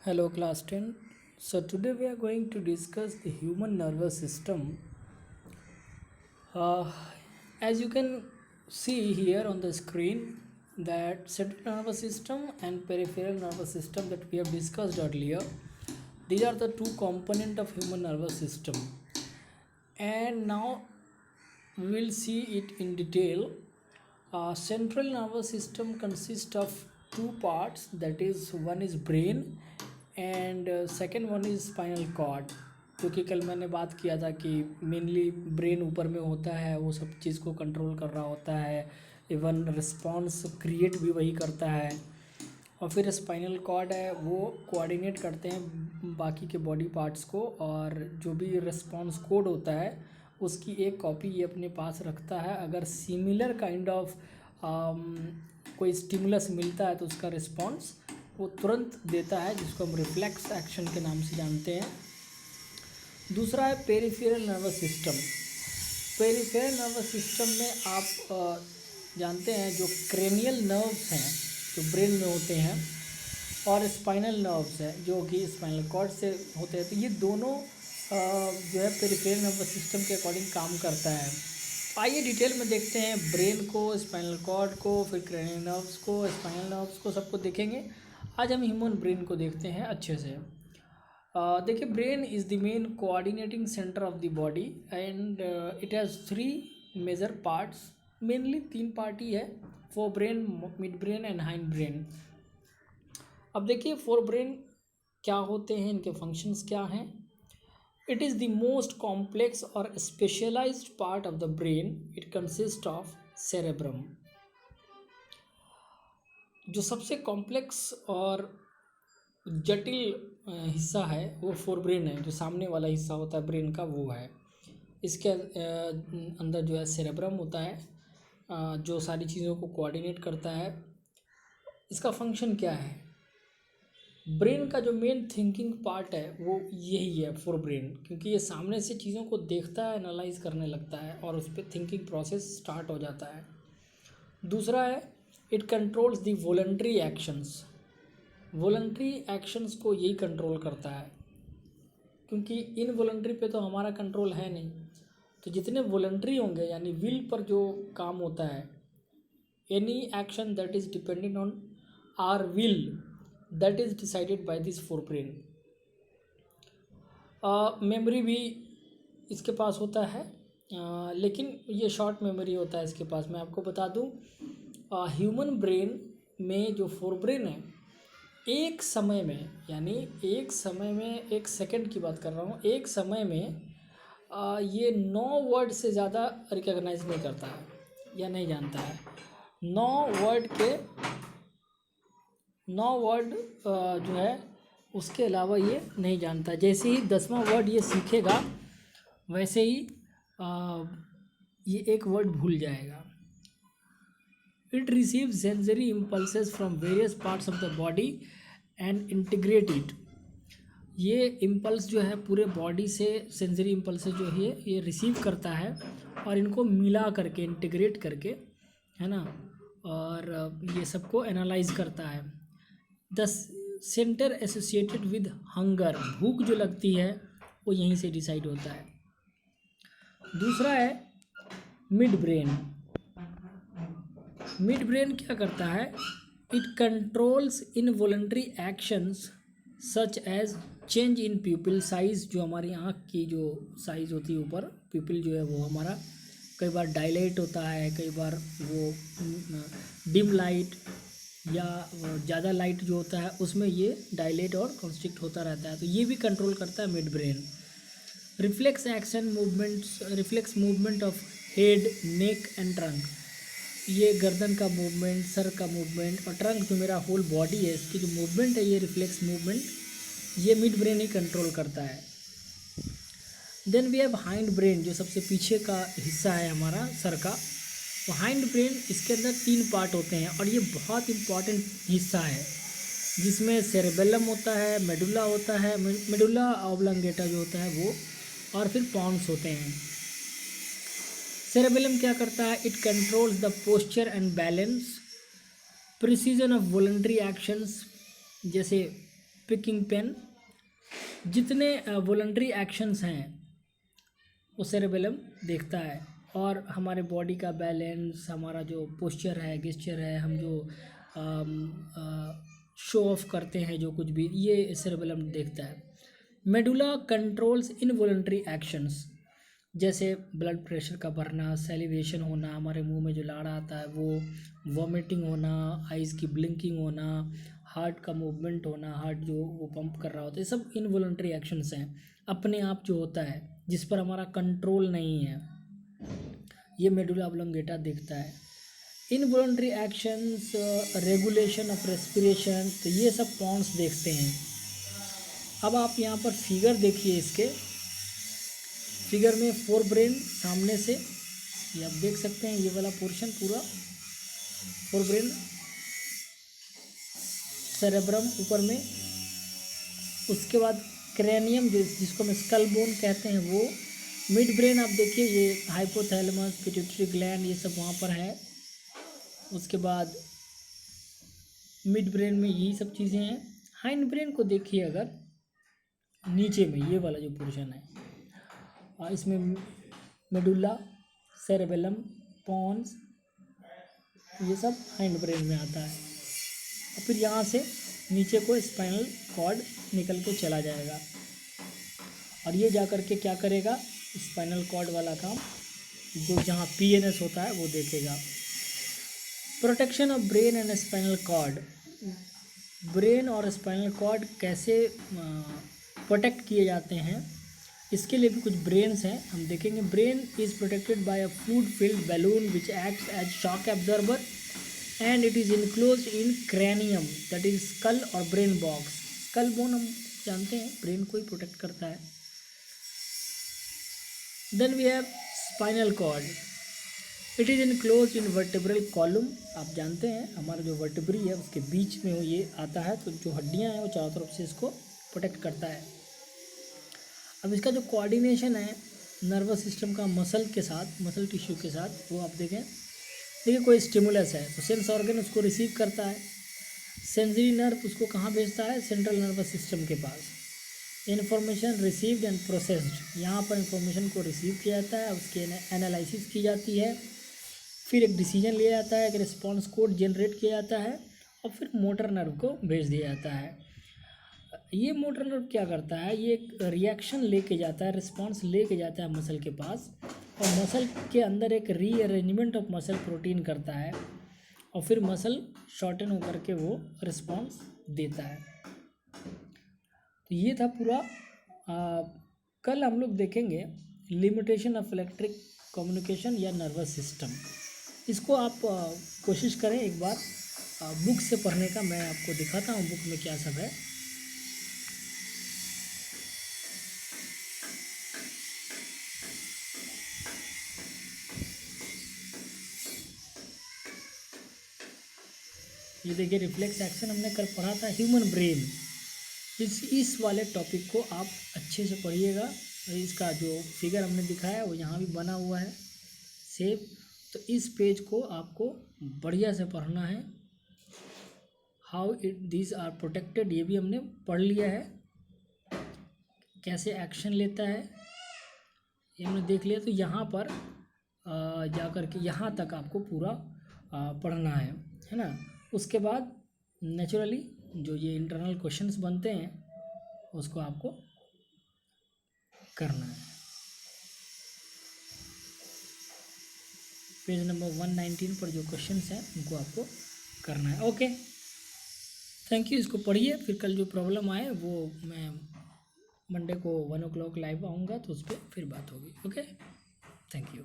Hello class 10. So today we are going to discuss the human nervous system. Uh, as you can see here on the screen that central nervous system and peripheral nervous system that we have discussed earlier, these are the two components of human nervous system. And now we will see it in detail. Central nervous system consists of two parts, that is one is brain and second one is spinal cord. क्योंकि कल मैंने बात किया था कि mainly brain ऊपर में होता है, वो सब चीज़ को कंट्रोल कर रहा होता है, इवन रिस्पॉन्स क्रिएट भी वही करता है. और फिर स्पाइनल कॉर्ड है वो कोऑर्डिनेट करते हैं बाकी के बॉडी पार्ट्स को, और जो भी रिस्पॉन्स कोड होता है उसकी एक कॉपी ये अपने पास रखता है. अगर सिमिलर काइंड ऑफ कोई स्टिमुलस मिलता है तो उसका रिस्पॉन्स वो तुरंत देता है, जिसको हम रिफ्लेक्स एक्शन के नाम से जानते हैं. दूसरा है peripheral nervous system. Peripheral nervous system में आप जानते हैं जो क्रेनियल नर्व्स हैं जो ब्रेन में होते हैं, और स्पाइनल नर्व्स हैं जो कि स्पाइनल कॉर्ड से होते हैं. तो ये दोनों जो है पेरिफेरल नर्वस सिस्टम के अकॉर्डिंग काम करता है. आइए डिटेल में देखते हैं ब्रेन को, स्पाइनल कॉर्ड को, फिर क्रेनियल नर्व्स को, स्पाइनल नर्व्स को, सबको देखेंगे. आज हम ह्यूमन ब्रेन को देखते हैं अच्छे से. देखिए, brain is the main coordinating centre of the body and it has three major parts. Mainly तीन पार्ट ही है, fore brain, mid brain and hind brain. अब देखिए फोर ब्रेन क्या होते हैं, इनके फंक्शंस क्या हैं. It is the most complex और specialised part of the brain. It consist of cerebrum. जो सबसे कॉम्प्लेक्स और जटिल हिस्सा है वो फोर ब्रेन है. जो सामने वाला हिस्सा होता है ब्रेन का वो है. इसके अंदर जो है सेरेब्रम होता है जो सारी चीज़ों को कोऑर्डिनेट करता है. इसका फंक्शन क्या है? ब्रेन का जो मेन थिंकिंग पार्ट है वो यही है फोर ब्रेन, क्योंकि ये सामने से चीज़ों को देखता है, एनालाइज करने लगता है और उस पर थिंकिंग प्रोसेस स्टार्ट हो जाता है. दूसरा है it controls the voluntary actions. Voluntary actions को यही कंट्रोल करता है, क्योंकि इनवॉलंटरी पे तो हमारा कंट्रोल है नहीं. तो जितने वॉलंटरी होंगे यानी विल पर जो काम होता है, any action that is dependent on our will, that is decided by this fore brain. Memory भी इसके पास होता है, लेकिन ये शॉर्ट मेमोरी होता है इसके पास. मैं आपको बता दूं, ह्यूमन ब्रेन में जो फोर ब्रेन है, एक समय में, यानी एक समय में, एक सेकंड की बात कर रहा हूँ, एक समय में ये 9 वर्ड से ज़्यादा रिकॉग्नाइज नहीं करता है या नहीं जानता है. 9 वर्ड जो है उसके अलावा ये नहीं जानता. जैसे ही 10वां वर्ड ये सीखेगा वैसे ही ये एक वर्ड भूल जाएगा. It receives sensory impulses from various parts of the body and integrate it. ये इम्पल्स जो है पूरे बॉडी से, सेंसरी इम्पल्स जो है ये रिसीव करता है और इनको मिला करके, इंटीग्रेट करके, है ना, और ये सबको एनालाइज करता है. The centre associated with hunger, भूख जो लगती है वो यहीं से डिसाइड होता है. दूसरा है मिड ब्रेन. मिड ब्रेन क्या करता है? It controls involuntary actions such as change in pupil size. जो हमारी आँख की जो साइज़ होती है ऊपर, प्यूपिल जो है वो हमारा कई बार डायलेट होता है, कई बार वो डिम लाइट या ज़्यादा लाइट जो होता है उसमें ये डायलेट और कॉन्स्ट्रिक्ट होता रहता है. तो ये भी कंट्रोल करता है mid brain. Reflex action movements, reflex movement of head, neck and trunk. ये गर्दन का मूवमेंट, सर का मूवमेंट और ट्रंक जो मेरा होल बॉडी है, इसकी जो मूवमेंट है, ये रिफ्लेक्स मूवमेंट ये मिड ब्रेन ही कंट्रोल करता है. Then we have hind brain, जो सबसे पीछे का हिस्सा है हमारा सर का. तो हाइंड ब्रेन, इसके अंदर 3 पार्ट होते हैं और ये बहुत इम्पॉर्टेंट हिस्सा है, जिसमें सेरेबेलम होता है, मेडुला होता है, मेडुला ऑब्लांगेटा जो होता है वो, और फिर पॉन्स होते हैं. सेरेबेलम क्या करता है? It controls the posture and balance, precision of voluntary actions. जैसे पिकिंग पेन, जितने वॉलंटरी एक्शंस हैं वो सेरेबेलम देखता है। और हमारे बॉडी का बैलेंस, हमारा जो पोस्चर है, गेस्चर है, हम जो शो ऑफ करते हैं, जो कुछ भी, ये सेरेबेलम देखता है। मेडुला कंट्रोल्स इनवॉलंटरी एक्शंस, जैसे ब्लड प्रेशर का बढ़ना, सेलिवेशन होना, हमारे मुंह में जो लाड़ आता है वो, वॉमिटिंग होना, आइज़ की ब्लिंकिंग होना, हार्ट का मूवमेंट होना, हार्ट जो वो पंप कर रहा होता है, ये सब इनवॉलंटरी एक्शंस हैं, अपने आप जो होता है, जिस पर हमारा कंट्रोल नहीं है, ये मेडुला ऑब्लोंगेटा देखता है। Involuntary actions, regulation of respiration, तो ये सब पॉन्स देखते हैं। अब आप यहाँ पर फिगर देखिए, इसके फिगर में फोर ब्रेन सामने से, ये आप देख सकते हैं, ये वाला पोर्शन पूरा फोर ब्रेन, सेरेब्रम ऊपर में, उसके बाद क्रेनियम जिसको हम स्कल बोन कहते हैं वो, मिड ब्रेन आप देखिए, ये हाइपोथैलेमस, पिट्यूटरी ग्लैंड, ये सब वहाँ पर है। उसके बाद मिड ब्रेन में यही सब चीज़ें हैं। हाइंड ब्रेन को देखिए, अगर नीचे में ये वाला जो पोर्शन है, इसमें मेडुला, सेरेबेलम, पॉन्स, ये सब हाइंड ब्रेन में आता है। और फिर यहाँ से नीचे को स्पाइनल कॉर्ड निकल के चला जाएगा, और ये जा कर के क्या करेगा, स्पाइनल कॉर्ड वाला काम, जो जहाँ पीएनएस होता है वो देखेगा। Protection of brain and spinal cord, brain और स्पाइनल कॉर्ड कैसे प्रोटेक्ट किए जाते हैं, इसके लिए भी कुछ ब्रेन्स हैं, हम देखेंगे। Brain is protected by a fluid filled balloon which acts as shock absorber and it is enclosed in cranium, that is skull और ब्रेन बॉक्स। स्कल बोन हम जानते हैं ब्रेन को ही प्रोटेक्ट करता है। Then we have spinal cord, it is enclose in vertebral column, आप जानते हैं हमारा जो वर्टेब्री है उसके बीच में ये आता है, तो जो हड्डियाँ हैं वो चारों तरफ से इसको प्रोटेक्ट करता है। अब इसका जो कोऑर्डिनेशन है नर्वस सिस्टम का मसल के साथ, मसल टिश्यू के साथ, वो आप देखें, देखिए कोई स्टिमुलस है तो सेंस ऑर्गन उसको रिसीव करता है, सेंसरी नर्व उसको कहाँ भेजता है, सेंट्रल नर्वस सिस्टम के पास। इन्फॉर्मेशन रिसीव्ड एंड प्रोसेस्ड, यहाँ पर इन्फॉर्मेशन को रिसीव किया जाता है, उसकी एनालिसिस की जाती है, फिर एक डिसीजन लिया जाता है, एक रिस्पॉन्स कोड जनरेट किया जाता है, और फिर मोटर नर्व को भेज दिया जाता है। ये मोटर नर्व क्या करता है, ये एक रिएक्शन लेके जाता है, रिस्पॉन्स लेके जाता है मसल के पास, और मसल के अंदर एक रीअरेंजमेंट ऑफ मसल प्रोटीन करता है, और फिर मसल शॉर्टन होकर के वो रिस्पॉन्स देता है। तो ये था पूरा। कल हम लोग देखेंगे लिमिटेशन ऑफ इलेक्ट्रिक कम्युनिकेशन या नर्वस सिस्टम। इसको आप कोशिश करें एक बार बुक से पढ़ने का, मैं आपको दिखाता हूँ बुक में क्या सब है। ये देखिए रिफ्लेक्स एक्शन हमने कल पढ़ा था, ह्यूमन ब्रेन। इस वाले टॉपिक को आप अच्छे से पढ़िएगा। इसका जो फिगर हमने दिखाया वो यहाँ भी बना हुआ है सेव, तो इस पेज को आपको बढ़िया से पढ़ना है। How it these are protected, ये भी हमने पढ़ लिया है, कैसे एक्शन लेता है ये हमने देख लिया। तो यहाँ पर जा कर के यहाँ तक आपको पूरा पढ़ना है ना। उसके बाद नेचुरली जो ये इंटरनल क्वेश्चंस बनते हैं उसको आपको करना है। पेज नंबर 119 पर जो क्वेश्चंस हैं उनको आपको करना है। Okay, thank you. इसको पढ़िए, फिर कल जो प्रॉब्लम आए वो मैं मंडे को 1 o'clock लाइव आऊँगा तो उस पर फिर बात होगी। Okay, thank you.